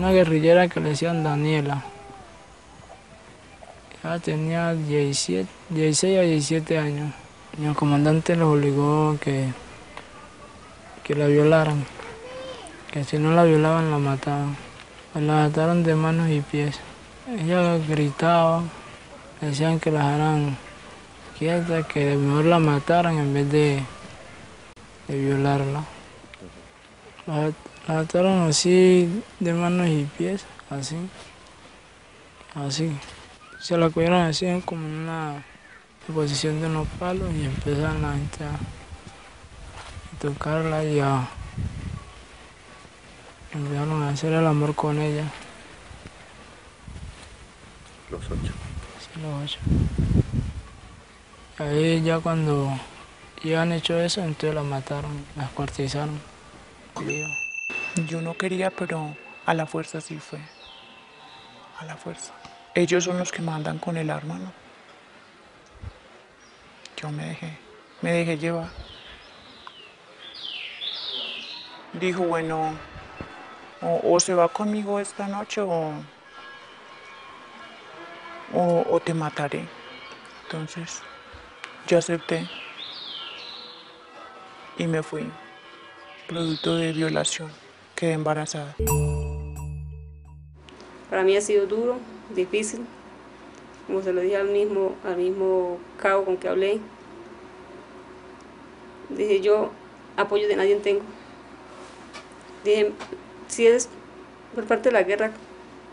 una guerrillera que le decían Daniela. Ella tenía 16 a 17 años. Y el comandante los obligó que la violaran, que si no la violaban la mataban. Pues la ataron de manos y pies. Ella gritaba, decían que la dejaran quieta, que mejor la mataran en vez de violarla. La ataron así de manos y pies, así. Se la cogieron así como en una posición de unos palos y empezaron la gente a tocarla y empezaron a hacer el amor con ella. Los 8. Sí, los 8. Ahí ya cuando ya han hecho eso, entonces la mataron, la descuartizaron. Yo no quería, pero a la fuerza sí fue. A la fuerza. Ellos son los que mandan con el arma, ¿no? Yo me dejé llevar. Dijo, bueno, o se va conmigo esta noche o te mataré. Entonces, yo acepté y me fui. Producto de violación, quedé embarazada. Para mí ha sido duro, difícil, como se lo dije al mismo cabo con que hablé. Dije, yo apoyo de nadie tengo. Dije, si es por parte de la guerra,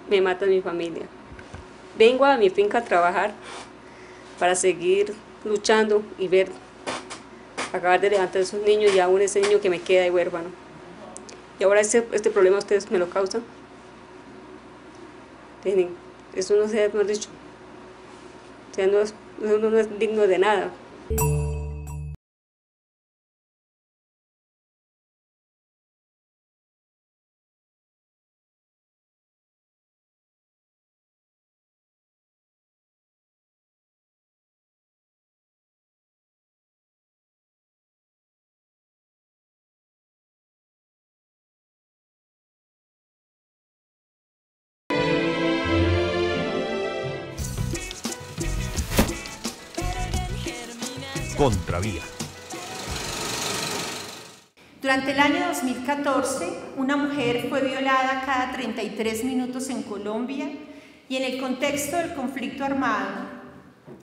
me mata mi familia. Vengo a mi finca a trabajar para seguir luchando y ver, acabar de levantar a esos niños y aún ese niño que me queda de huérfano. Y ahora este problema ustedes me lo causan. Eso no se ha dicho. O sea, no es digno de nada. Contravía. Durante el año 2014, una mujer fue violada cada 33 minutos en Colombia y en el contexto del conflicto armado,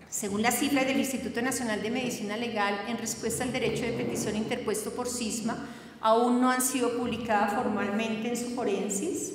según las cifras del Instituto Nacional de Medicina Legal en respuesta al derecho de petición interpuesto por SISMA, aún no han sido publicadas formalmente en su forensis.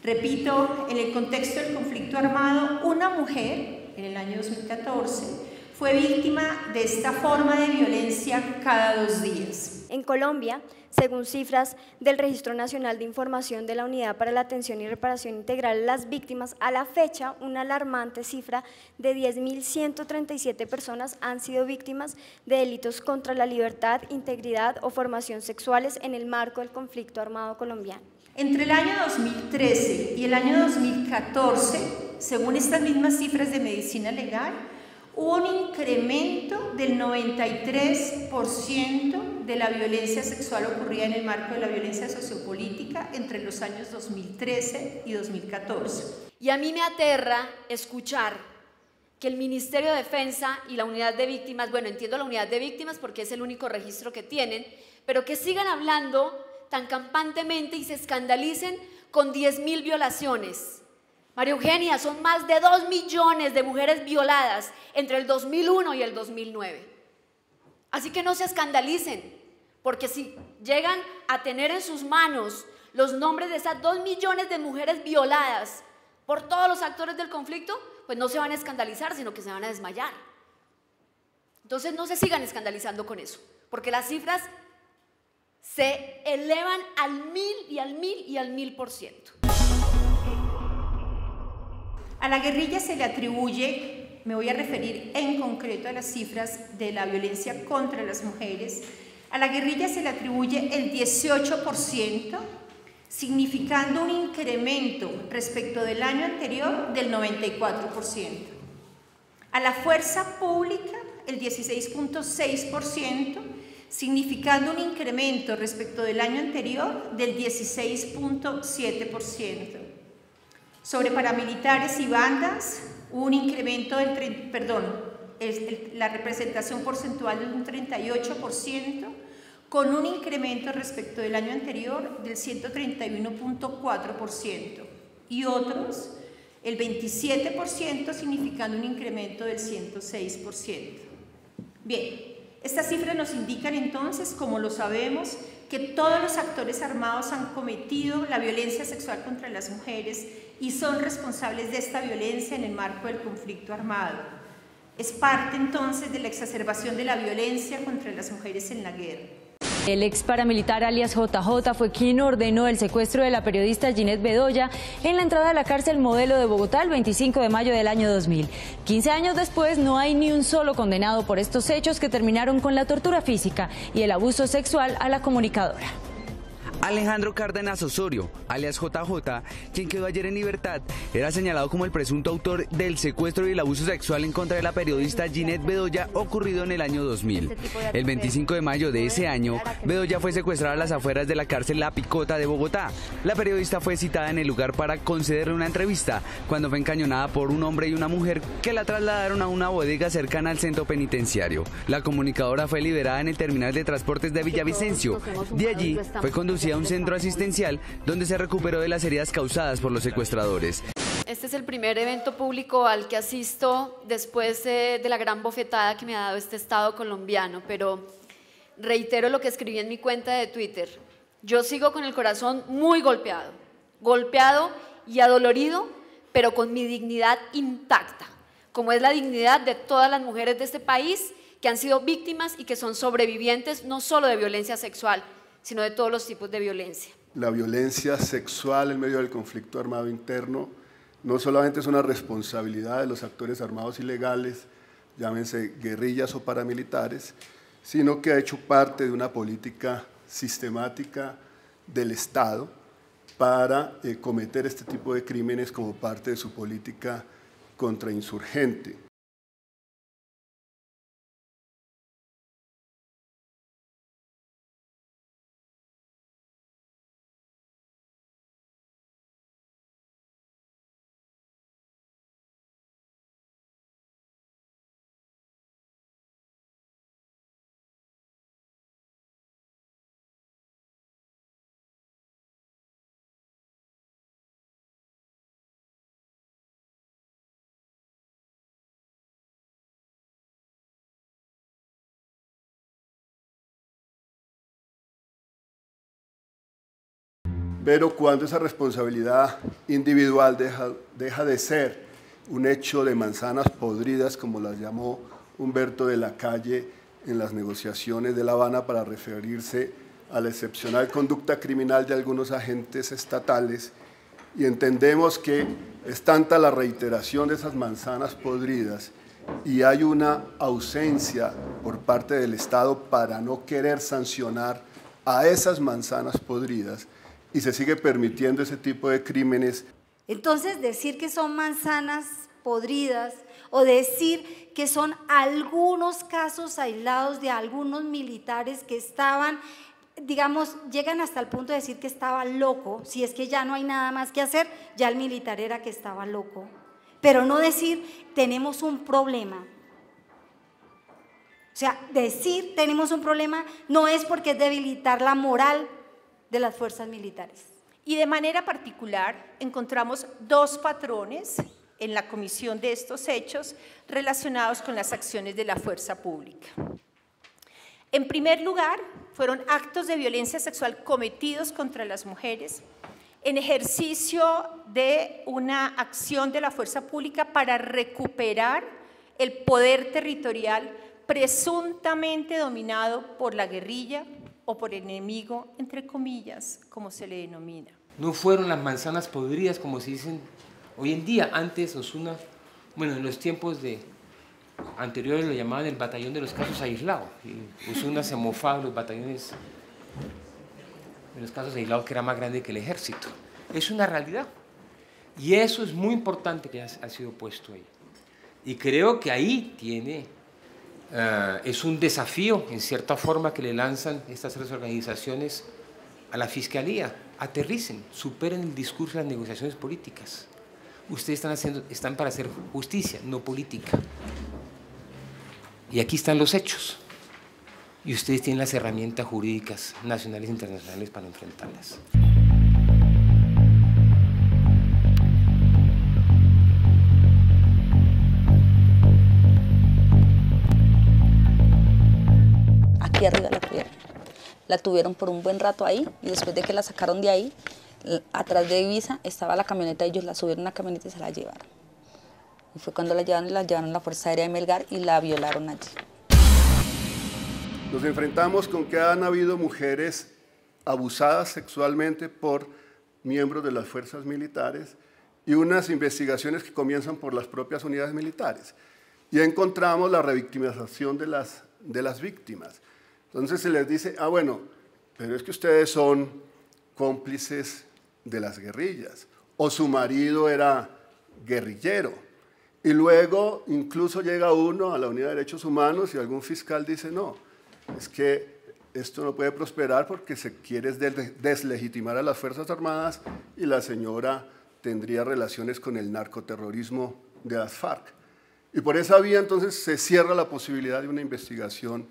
Repito, en el contexto del conflicto armado, una mujer en el año 2014 fue víctima de esta forma de violencia cada 2 días. En Colombia, según cifras del Registro Nacional de Información de la Unidad para la Atención y Reparación Integral de las Víctimas, a la fecha, una alarmante cifra de 10.137 personas han sido víctimas de delitos contra la libertad, integridad o formación sexuales en el marco del conflicto armado colombiano. Entre el año 2013 y el año 2014, según estas mismas cifras de medicina legal, hubo un incremento del 93% de la violencia sexual ocurrida en el marco de la violencia sociopolítica entre los años 2013 y 2014. Y a mí me aterra escuchar que el Ministerio de Defensa y la Unidad de Víctimas, bueno, entiendo la Unidad de Víctimas porque es el único registro que tienen, pero que sigan hablando tan campantemente y se escandalicen con 10.000 violaciones. María Eugenia, son más de 2 millones de mujeres violadas entre el 2001 y el 2009. Así que no se escandalicen, porque si llegan a tener en sus manos los nombres de esas 2 millones de mujeres violadas por todos los actores del conflicto, pues no se van a escandalizar, sino que se van a desmayar. Entonces no se sigan escandalizando con eso, porque las cifras se elevan al 1000 y al 1000 y al 1000%. A la guerrilla se le atribuye, me voy a referir en concreto a las cifras de la violencia contra las mujeres, a la guerrilla se le atribuye el 18%, significando un incremento respecto del año anterior del 94%. A la fuerza pública el 16.6%, significando un incremento respecto del año anterior del 16.7%. Sobre paramilitares y bandas, hubo un incremento del, la representación porcentual de un 38%, con un incremento respecto del año anterior del 131.4%, y otros el 27%, significando un incremento del 106%. Bien, estas cifras nos indican entonces, como lo sabemos, que todos los actores armados han cometido la violencia sexual contra las mujeres y son responsables de esta violencia en el marco del conflicto armado. Es parte entonces de la exacerbación de la violencia contra las mujeres en la guerra. El ex paramilitar alias JJ fue quien ordenó el secuestro de la periodista Ginette Bedoya en la entrada a la cárcel Modelo de Bogotá el 25 de mayo del año 2000. 15 años después no hay ni un solo condenado por estos hechos que terminaron con la tortura física y el abuso sexual a la comunicadora. Alejandro Cárdenas Osorio, alias JJ, quien quedó ayer en libertad, era señalado como el presunto autor del secuestro y el abuso sexual en contra de la periodista Ginette Bedoya ocurrido en el año 2000. El 25 de mayo de ese año, Bedoya fue secuestrada a las afueras de la cárcel La Picota de Bogotá. La periodista fue citada en el lugar para concederle una entrevista, cuando fue encañonada por un hombre y una mujer que la trasladaron a una bodega cercana al centro penitenciario. La comunicadora fue liberada en el terminal de transportes de Villavicencio. De allí fue conducida a un centro asistencial donde se recuperó de las heridas causadas por los secuestradores. Este es el primer evento público al que asisto después de la gran bofetada que me ha dado este Estado colombiano, pero reitero lo que escribí en mi cuenta de Twitter. Yo sigo con el corazón muy golpeado y adolorido, pero con mi dignidad intacta, como es la dignidad de todas las mujeres de este país que han sido víctimas y que son sobrevivientes no solo de violencia sexual, sino de todos los tipos de violencia. La violencia sexual en medio del conflicto armado interno no solamente es una responsabilidad de los actores armados ilegales, llámense guerrillas o paramilitares, sino que ha hecho parte de una política sistemática del Estado para cometer este tipo de crímenes como parte de su política contrainsurgente. Pero cuando esa responsabilidad individual deja de ser un hecho de manzanas podridas, como las llamó Humberto de la Calle en las negociaciones de La Habana para referirse a la excepcional conducta criminal de algunos agentes estatales, y entendemos que es tanta la reiteración de esas manzanas podridas y hay una ausencia por parte del Estado para no querer sancionar a esas manzanas podridas, y se sigue permitiendo ese tipo de crímenes. Entonces, decir que son manzanas podridas o decir que son algunos casos aislados de algunos militares que estaban, digamos, llegan hasta el punto de decir que estaba loco, si es que ya no hay nada más que hacer, ya el militar era que estaba loco, pero no decir tenemos un problema. O sea, decir tenemos un problema no es porque es debilitar la moral de las fuerzas militares. Y de manera particular encontramos dos patrones en la comisión de estos hechos relacionados con las acciones de la fuerza pública. En primer lugar, fueron actos de violencia sexual cometidos contra las mujeres en ejercicio de una acción de la fuerza pública para recuperar el poder territorial presuntamente dominado por la guerrilla o por enemigo, entre comillas, como se le denomina. No fueron las manzanas podridas, como se dicen hoy en día. Antes Osuna, bueno, en los tiempos anteriores lo llamaban el batallón de los casos aislados. Osuna se mofaba de los batallones de los casos aislados, que era más grande que el ejército. Es una realidad. Y eso es muy importante que ha sido puesto ahí. Y creo que ahí es un desafío, en cierta forma, que le lanzan estas tres organizaciones a la Fiscalía. Aterricen, superen el discurso de las negociaciones políticas. Ustedes están para hacer justicia, no política. Y aquí están los hechos. Y ustedes tienen las herramientas jurídicas nacionales e internacionales para enfrentarlas. Aquí arriba la tuvieron por un buen rato ahí, y después de que la sacaron de ahí, atrás de Ibiza estaba la camioneta, ellos la subieron a una camioneta y se la llevaron. Y fue cuando la llevaron a la Fuerza Aérea de Melgar y la violaron allí. Nos enfrentamos con que han habido mujeres abusadas sexualmente por miembros de las fuerzas militares y unas investigaciones que comienzan por las propias unidades militares. Y encontramos la revictimización de las víctimas. Entonces se les dice, bueno, pero es que ustedes son cómplices de las guerrillas, o su marido era guerrillero. Y luego incluso llega uno a la Unidad de Derechos Humanos y algún fiscal dice, no, es que esto no puede prosperar porque se quiere deslegitimar a las Fuerzas Armadas y la señora tendría relaciones con el narcoterrorismo de las FARC. Y por esa vía entonces se cierra la posibilidad de una investigación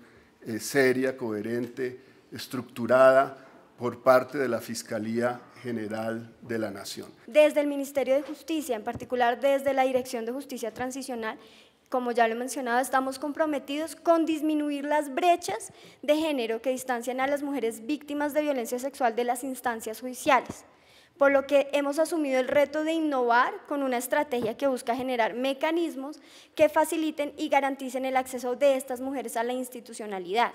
seria, coherente, estructurada por parte de la Fiscalía General de la Nación. Desde el Ministerio de Justicia, en particular desde la Dirección de Justicia Transicional, como ya lo he mencionado, estamos comprometidos con disminuir las brechas de género que distancian a las mujeres víctimas de violencia sexual de las instancias judiciales, por lo que hemos asumido el reto de innovar con una estrategia que busca generar mecanismos que faciliten y garanticen el acceso de estas mujeres a la institucionalidad.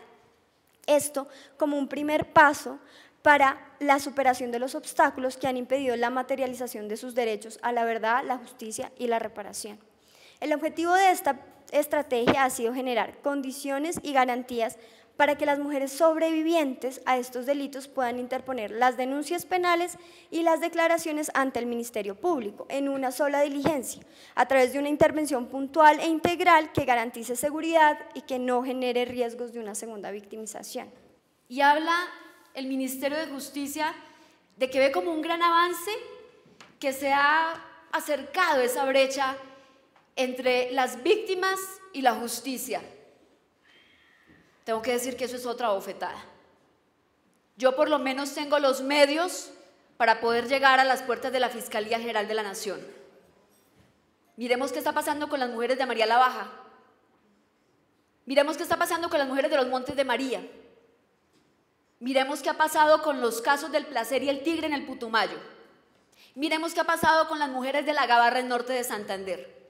Esto como un primer paso para la superación de los obstáculos que han impedido la materialización de sus derechos a la verdad, la justicia y la reparación. El objetivo de esta estrategia ha sido generar condiciones y garantías para que las mujeres sobrevivientes a estos delitos puedan interponer las denuncias penales y las declaraciones ante el Ministerio Público en una sola diligencia, a través de una intervención puntual e integral que garantice seguridad y que no genere riesgos de una segunda victimización. Y habla el Ministerio de Justicia de que ve como un gran avance que se ha acercado esa brecha entre las víctimas y la justicia. Tengo que decir que eso es otra bofetada. Yo por lo menos tengo los medios para poder llegar a las puertas de la Fiscalía General de la Nación. Miremos qué está pasando con las mujeres de María la Baja. Miremos qué está pasando con las mujeres de los Montes de María. Miremos qué ha pasado con los casos del Placer y el Tigre en el Putumayo. Miremos qué ha pasado con las mujeres de la Gabarra en norte de Santander.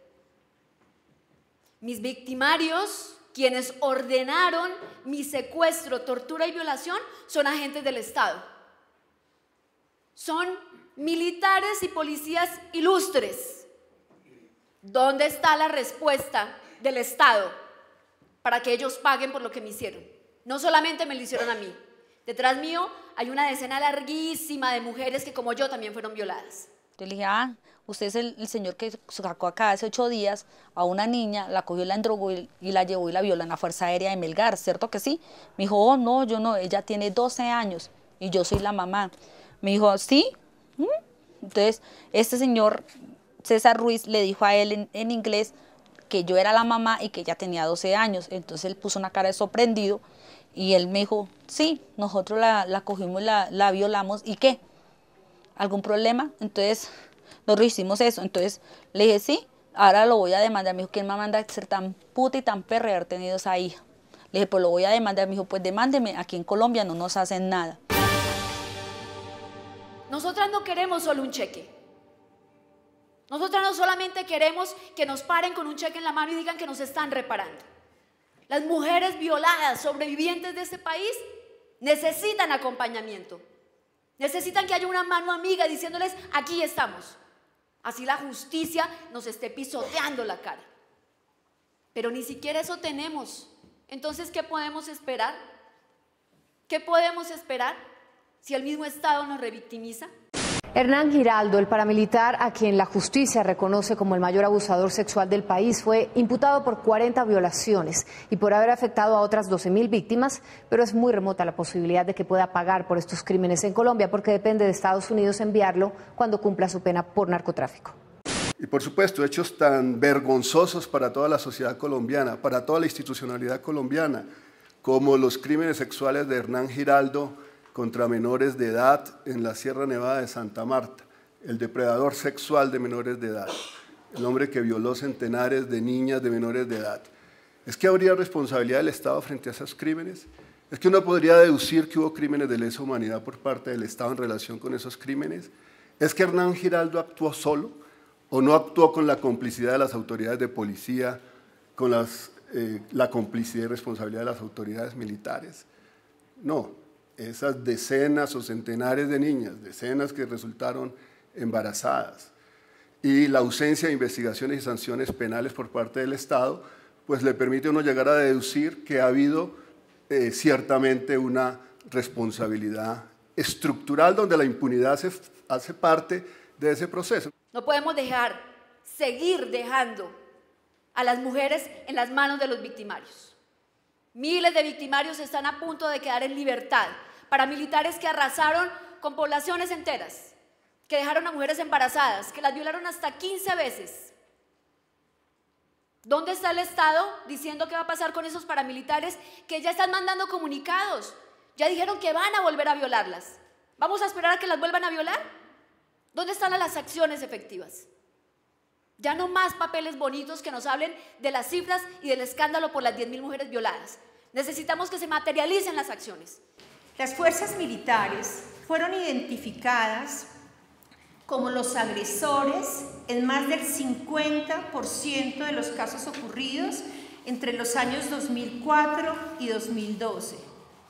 Mis victimarios, quienes ordenaron mi secuestro, tortura y violación, son agentes del Estado. Son militares y policías ilustres. ¿Dónde está la respuesta del Estado para que ellos paguen por lo que me hicieron? No solamente me lo hicieron a mí. Detrás mío hay una decena larguísima de mujeres que como yo también fueron violadas. Yo le dije, usted es el señor que sacó acá hace 8 días a una niña, la cogió, la endrogó y la llevó y la violó en la Fuerza Aérea de Melgar, ¿cierto que sí? Me dijo, no, yo no, ella tiene 12 años y yo soy la mamá. Me dijo, ¿sí? Entonces, este señor César Ruiz le dijo a él en inglés que yo era la mamá y que ella tenía 12 años. Entonces él puso una cara de sorprendido y él me dijo, sí, nosotros la cogimos, la violamos, ¿y qué? ¿Algún problema? Entonces nosotros hicimos eso. Entonces le dije, sí, ahora lo voy a demandar. Me dijo, ¿quién me manda a ser tan puta y tan perra de haber tenido esa hija? Le dije, pues lo voy a demandar. Me dijo, pues demándeme, aquí en Colombia no nos hacen nada. Nosotras no queremos solo un cheque. Nosotras no solamente queremos que nos paren con un cheque en la mano y digan que nos están reparando. Las mujeres violadas, sobrevivientes de este país, necesitan acompañamiento. Necesitan que haya una mano amiga diciéndoles, aquí estamos. Así la justicia nos esté pisoteando la cara. Pero ni siquiera eso tenemos. Entonces, ¿qué podemos esperar? ¿Qué podemos esperar si el mismo Estado nos revictimiza? Hernán Giraldo, el paramilitar a quien la justicia reconoce como el mayor abusador sexual del país, fue imputado por 40 violaciones y por haber afectado a otras 12.000 víctimas, pero es muy remota la posibilidad de que pueda pagar por estos crímenes en Colombia porque depende de Estados Unidos enviarlo cuando cumpla su pena por narcotráfico. Y por supuesto, hechos tan vergonzosos para toda la sociedad colombiana, para toda la institucionalidad colombiana, como los crímenes sexuales de Hernán Giraldo contra menores de edad en la Sierra Nevada de Santa Marta, el depredador sexual de menores de edad, el hombre que violó centenares de niñas de menores de edad. ¿Es que habría responsabilidad del Estado frente a esos crímenes? ¿Es que uno podría deducir que hubo crímenes de lesa humanidad por parte del Estado en relación con esos crímenes? ¿Es que Hernán Giraldo actuó solo o no actuó con la complicidad de las autoridades de policía, con la complicidad y responsabilidad de las autoridades militares? No, esas decenas o centenares de niñas, decenas que resultaron embarazadas, y la ausencia de investigaciones y sanciones penales por parte del Estado, pues le permite a uno llegar a deducir que ha habido ciertamente una responsabilidad estructural donde la impunidad hace parte de ese proceso. No podemos seguir dejando a las mujeres en las manos de los victimarios. Miles de victimarios están a punto de quedar en libertad. Paramilitares que arrasaron con poblaciones enteras, que dejaron a mujeres embarazadas, que las violaron hasta 15 veces. ¿Dónde está el Estado diciendo qué va a pasar con esos paramilitares que ya están mandando comunicados? Ya dijeron que van a volver a violarlas. ¿Vamos a esperar a que las vuelvan a violar? ¿Dónde están las acciones efectivas? Ya no más papeles bonitos que nos hablen de las cifras y del escándalo por las 10.000 mujeres violadas. Necesitamos que se materialicen las acciones. Las fuerzas militares fueron identificadas como los agresores en más del 50% de los casos ocurridos entre los años 2004 y 2012.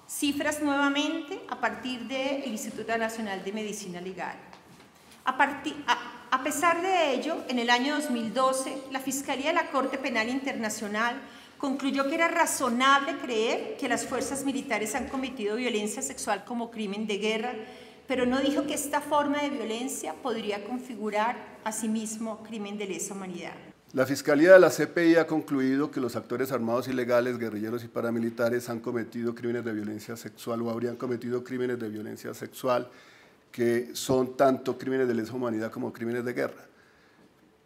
Cifras nuevamente a partir del Instituto Nacional de Medicina Legal. A pesar de ello, en el año 2012, la Fiscalía de la Corte Penal Internacional concluyó que era razonable creer que las fuerzas militares han cometido violencia sexual como crimen de guerra, pero no dijo que esta forma de violencia podría configurar asimismo crimen de lesa humanidad. La Fiscalía de la CPI ha concluido que los actores armados ilegales, guerrilleros y paramilitares han cometido crímenes de violencia sexual o habrían cometido crímenes de violencia sexual que son tanto crímenes de lesa humanidad como crímenes de guerra.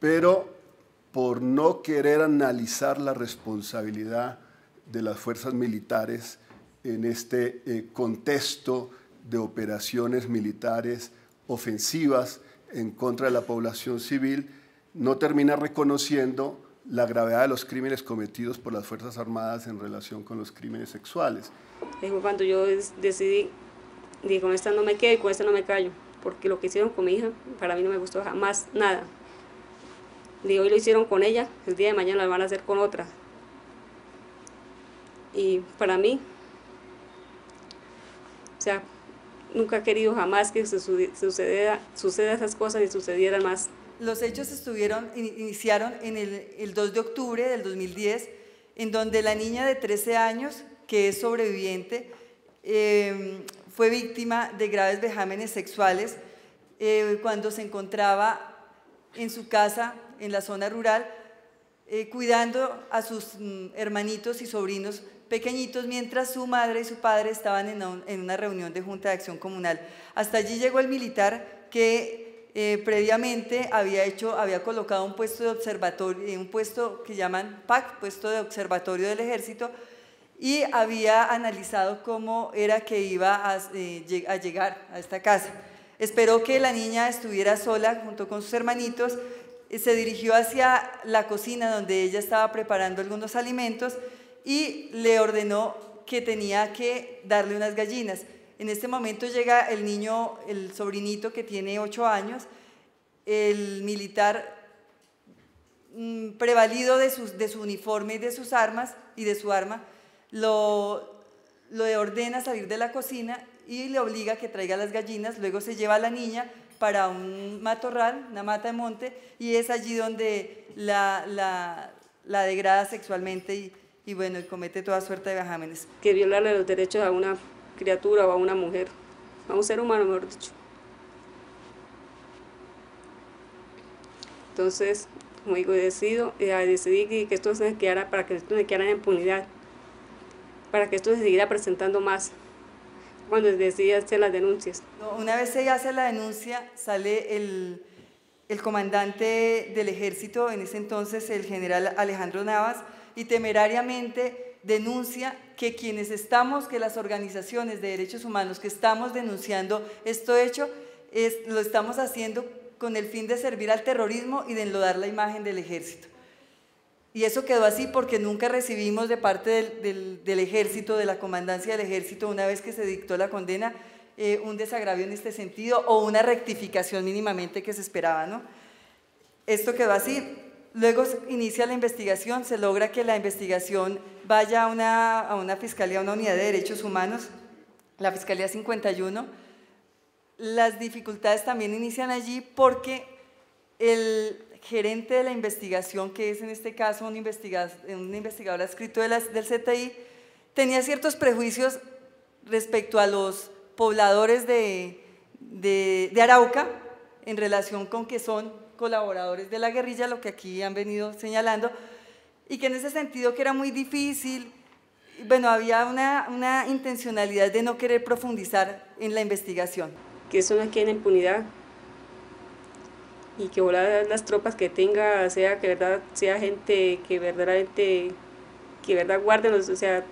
Pero por no querer analizar la responsabilidad de las fuerzas militares en este contexto de operaciones militares ofensivas en contra de la población civil, no termina reconociendo la gravedad de los crímenes cometidos por las Fuerzas Armadas en relación con los crímenes sexuales. Cuando yo decidí, dije, con esta no me quedo y con esta no me callo, porque lo que hicieron con mi hija, para mí no me gustó jamás nada. Digo, hoy lo hicieron con ella, el día de mañana lo van a hacer con otra. Y para mí, o sea, nunca he querido jamás que suceda esas cosas y sucedieran más. Los hechos iniciaron en el 2 de octubre del 2010, en donde la niña de 13 años, que es sobreviviente, fue víctima de graves vejámenes sexuales cuando se encontraba en su casa en la zona rural, cuidando a sus hermanitos y sobrinos pequeñitos, mientras su madre y su padre estaban en una reunión de Junta de Acción Comunal. Hasta allí llegó el militar que previamente había colocado un puesto de observatorio, un puesto que llaman PAC, puesto de observatorio del Ejército, y había analizado cómo era que iba a llegar a esta casa. Esperó que la niña estuviera sola junto con sus hermanitos, se dirigió hacia la cocina donde ella estaba preparando algunos alimentos y le ordenó que tenía que darle unas gallinas. En este momento llega el niño, el sobrinito que tiene 8 años, el militar, prevalido de su uniforme y de sus armas y de su arma, lo ordena salir de la cocina y le obliga a que traiga las gallinas. Luego se lleva a la niña para un matorral, una mata de monte, y es allí donde la degrada sexualmente y bueno, comete toda suerte de vejámenes. Que violarle los derechos a una criatura o a una mujer, a un ser humano, mejor dicho. Entonces, como digo, decidí que esto se quedara, para que esto se quedara en impunidad, para que esto se siguiera presentando más, cuando decidí hacer las denuncias. Una vez se hace la denuncia, sale el comandante del ejército, en ese entonces el general Alejandro Navas, y temerariamente denuncia que que las organizaciones de derechos humanos que estamos denunciando esto hecho, lo estamos haciendo con el fin de servir al terrorismo y de enlodar la imagen del ejército. Y eso quedó así porque nunca recibimos de parte del ejército, de la comandancia del ejército, una vez que se dictó la condena, un desagravio en este sentido o una rectificación mínimamente que se esperaba, ¿no? Esto quedó así. Luego se inicia la investigación, se logra que la investigación vaya a una fiscalía, a una unidad de derechos humanos, la Fiscalía 51. Las dificultades también inician allí porque el gerente de la investigación, que es en este caso un investigador adscrito del CTI, tenía ciertos prejuicios respecto a los pobladores de Arauca en relación con que son colaboradores de la guerrilla, lo que aquí han venido señalando, y que en ese sentido que era muy difícil, bueno, había una intencionalidad de no querer profundizar en la investigación. Que eso no quede en impunidad y que volar las tropas que tenga, sea que verdad sea gente que verdaderamente, que verdad guarden, o sea,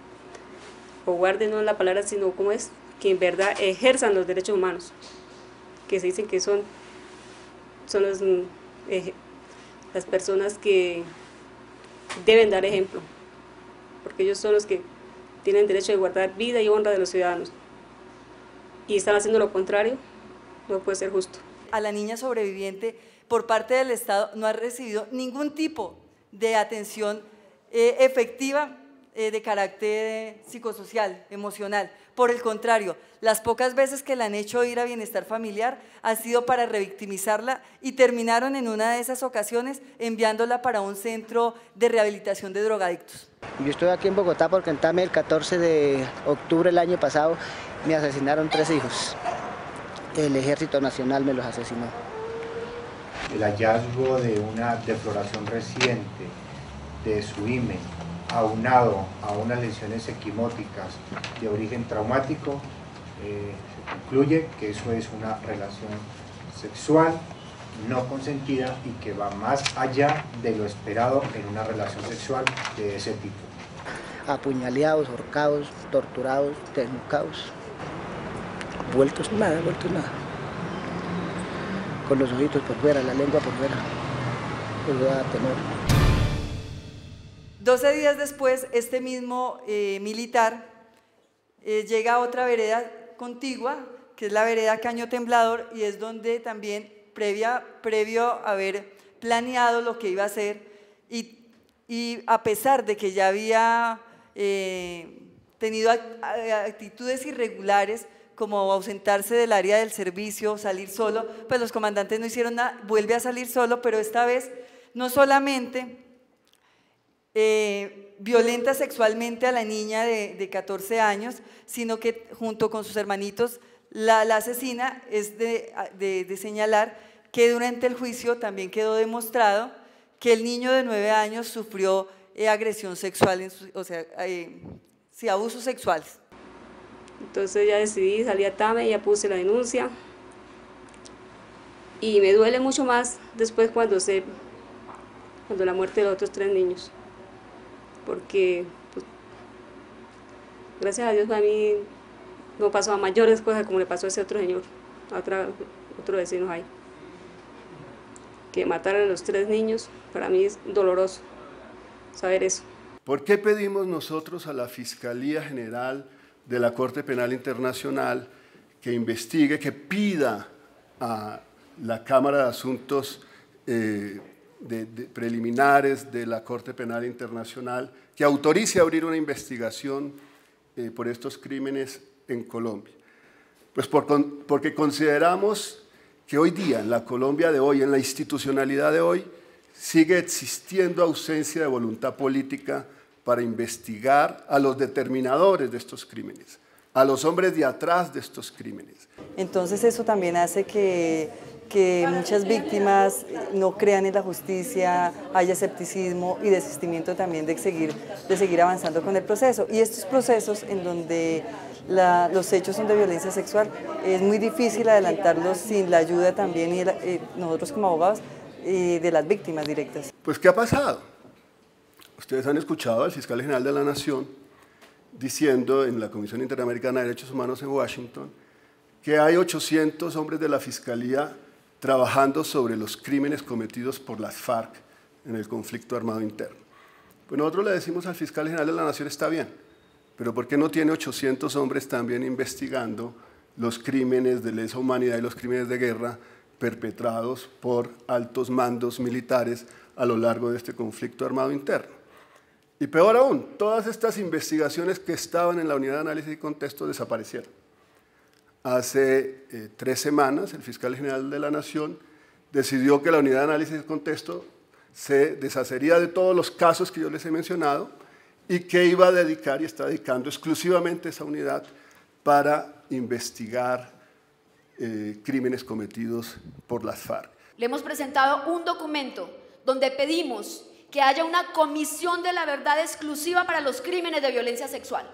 o guarden no la palabra, sino como es, que en verdad ejerzan los derechos humanos, que se dicen que son las personas que deben dar ejemplo, porque ellos son los que tienen derecho de guardar vida y honra de los ciudadanos, y están haciendo lo contrario, no puede ser justo. A la niña sobreviviente, por parte del Estado, no ha recibido ningún tipo de atención efectiva de carácter psicosocial, emocional. Por el contrario, las pocas veces que la han hecho ir a bienestar familiar ha sido para revictimizarla y terminaron en una de esas ocasiones enviándola para un centro de rehabilitación de drogadictos. Yo estoy aquí en Bogotá porque en Tame el 14 de octubre del año pasado me asesinaron 3 hijos. El Ejército Nacional me los asesinó. El hallazgo de una defloración reciente de su himen, aunado a unas lesiones equimóticas de origen traumático, se concluye que eso es una relación sexual no consentida y que va más allá de lo esperado en una relación sexual de ese tipo. Apuñaleados, ahorcados, torturados, desnucados, vueltos nada. Con los ojitos por fuera, la lengua por fuera, pues da temor. 12 días después, este mismo militar llega a otra vereda contigua, que es la vereda Caño Temblador, y es donde también, previo a haber planeado lo que iba a hacer, y a pesar de que ya había tenido actitudes irregulares, como ausentarse del área del servicio, salir solo, pues los comandantes no hicieron nada, vuelve a salir solo, pero esta vez no solamente violenta sexualmente a la niña de 14 años, sino que junto con sus hermanitos la asesina. Es de señalar que durante el juicio también quedó demostrado que el niño de 9 años sufrió agresión sexual, abusos sexuales. Entonces ya decidí, salí a Tame, ya puse la denuncia, y me duele mucho más después cuando la muerte de los otros 3 niños, porque pues, gracias a Dios a mí no pasó a mayores cosas como le pasó a ese otro señor, a otro vecino ahí, que mataron a los 3 niños. Para mí es doloroso saber eso. ¿Por qué pedimos nosotros a la Fiscalía General de la Corte Penal Internacional que investigue, que pida a la Cámara de Asuntos preliminares de la Corte Penal Internacional que autorice a abrir una investigación por estos crímenes en Colombia? Pues porque consideramos que hoy día, en la Colombia de hoy, en la institucionalidad de hoy, sigue existiendo ausencia de voluntad política para investigar a los determinadores de estos crímenes, a los hombres de atrás de estos crímenes. Entonces eso también hace que que muchas víctimas no crean en la justicia, haya escepticismo y desistimiento también de seguir avanzando con el proceso. Y estos procesos en donde los hechos son de violencia sexual, es muy difícil adelantarlos sin la ayuda también y nosotros como abogados de las víctimas directas. Pues, ¿qué ha pasado? Ustedes han escuchado al fiscal general de la Nación diciendo en la Comisión Interamericana de Derechos Humanos en Washington que hay 800 hombres de la Fiscalía trabajando sobre los crímenes cometidos por las FARC en el conflicto armado interno. Pues nosotros le decimos al fiscal general de la Nación, está bien, pero ¿por qué no tiene 800 hombres también investigando los crímenes de lesa humanidad y los crímenes de guerra perpetrados por altos mandos militares a lo largo de este conflicto armado interno? Y peor aún, todas estas investigaciones que estaban en la unidad de análisis y contexto desaparecieron. Hace 3 semanas el fiscal general de la Nación decidió que la unidad de análisis y contexto se deshacería de todos los casos que yo les he mencionado y que iba a dedicar y está dedicando exclusivamente esa unidad para investigar crímenes cometidos por las FARC. Le hemos presentado un documento donde pedimos que haya una comisión de la verdad exclusiva para los crímenes de violencia sexual,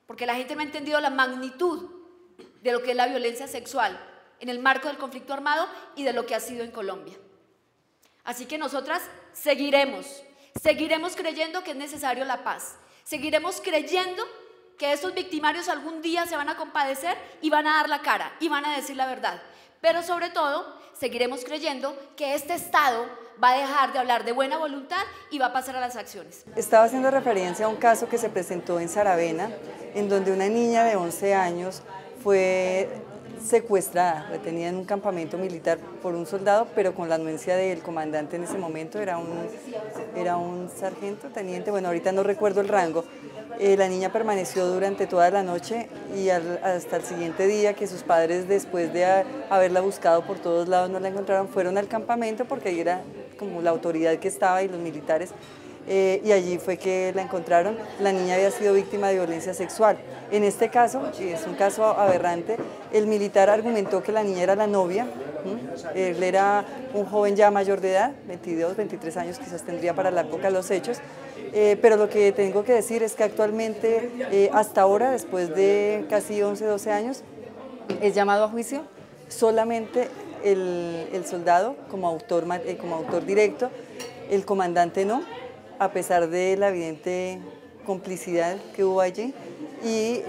porque la gente no ha entendido la magnitud de lo que es la violencia sexual en el marco del conflicto armado y de lo que ha sido en Colombia. Así que nosotras seguiremos creyendo que es necesario la paz, seguiremos creyendo que estos victimarios algún día se van a compadecer y van a dar la cara y van a decir la verdad, pero sobre todo seguiremos creyendo que este Estado va a dejar de hablar de buena voluntad y va a pasar a las acciones. Estaba haciendo referencia a un caso que se presentó en Saravena, en donde una niña de 11 años fue secuestrada, retenida en un campamento militar por un soldado, pero con la anuencia del comandante en ese momento, era un sargento, teniente, bueno, ahorita no recuerdo el rango. La niña permaneció durante toda la noche y hasta el siguiente día, que sus padres, después de haberla buscado por todos lados, no la encontraron, fueron al campamento porque ahí era como la autoridad que estaba y los militares, y allí fue que la encontraron. La niña había sido víctima de violencia sexual. En este caso, es un caso aberrante, el militar argumentó que la niña era la novia, él era un joven ya mayor de edad, 22, 23 años quizás tendría para la época de los hechos, pero lo que tengo que decir es que actualmente, hasta ahora, después de casi 11, 12 años, es llamado a juicio solamente el soldado como autor directo, el comandante no, a pesar de la evidente complicidad que hubo allí, y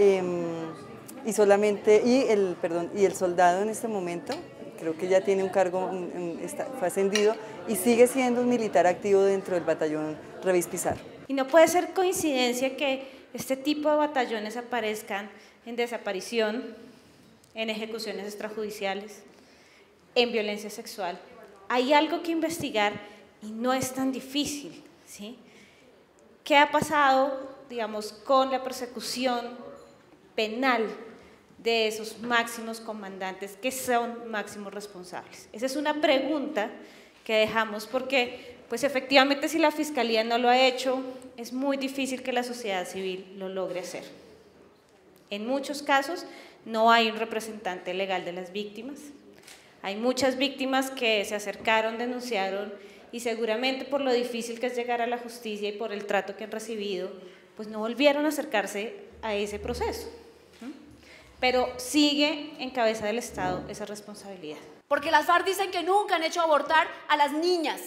el soldado en este momento creo que ya tiene un cargo, fue ascendido y sigue siendo un militar activo dentro del batallón Revis Pizarro. Y no puede ser coincidencia que este tipo de batallones aparezcan en desaparición, en ejecuciones extrajudiciales, en violencia sexual. Hay algo que investigar y no es tan difícil, ¿sí? ¿Qué ha pasado, digamos, con la persecución penal de esos máximos comandantes que son máximos responsables? Esa es una pregunta que dejamos porque, pues efectivamente, si la Fiscalía no lo ha hecho, es muy difícil que la sociedad civil lo logre hacer. En muchos casos no hay un representante legal de las víctimas. Hay muchas víctimas que se acercaron, denunciaron y seguramente por lo difícil que es llegar a la justicia y por el trato que han recibido, pues no volvieron a acercarse a ese proceso. Pero sigue en cabeza del Estado esa responsabilidad. Porque las FARC dicen que nunca han hecho abortar a las niñas,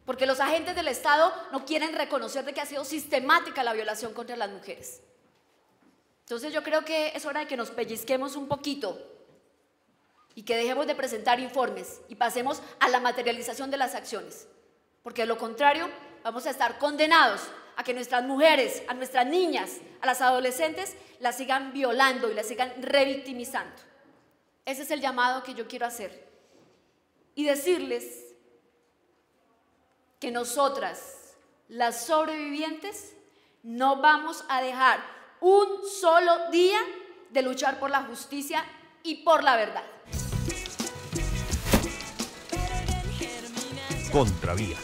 porque los agentes del Estado no quieren reconocer de que ha sido sistemática la violación contra las mujeres. Entonces yo creo que es hora de que nos pellizquemos un poquito y que dejemos de presentar informes y pasemos a la materialización de las acciones, porque de lo contrario vamos a estar condenados a que nuestras mujeres, a nuestras niñas, a las adolescentes las sigan violando y las sigan revictimizando. Ese es el llamado que yo quiero hacer y decirles que nosotras, las sobrevivientes, no vamos a dejar un solo día de luchar por la justicia y por la verdad. Contravía.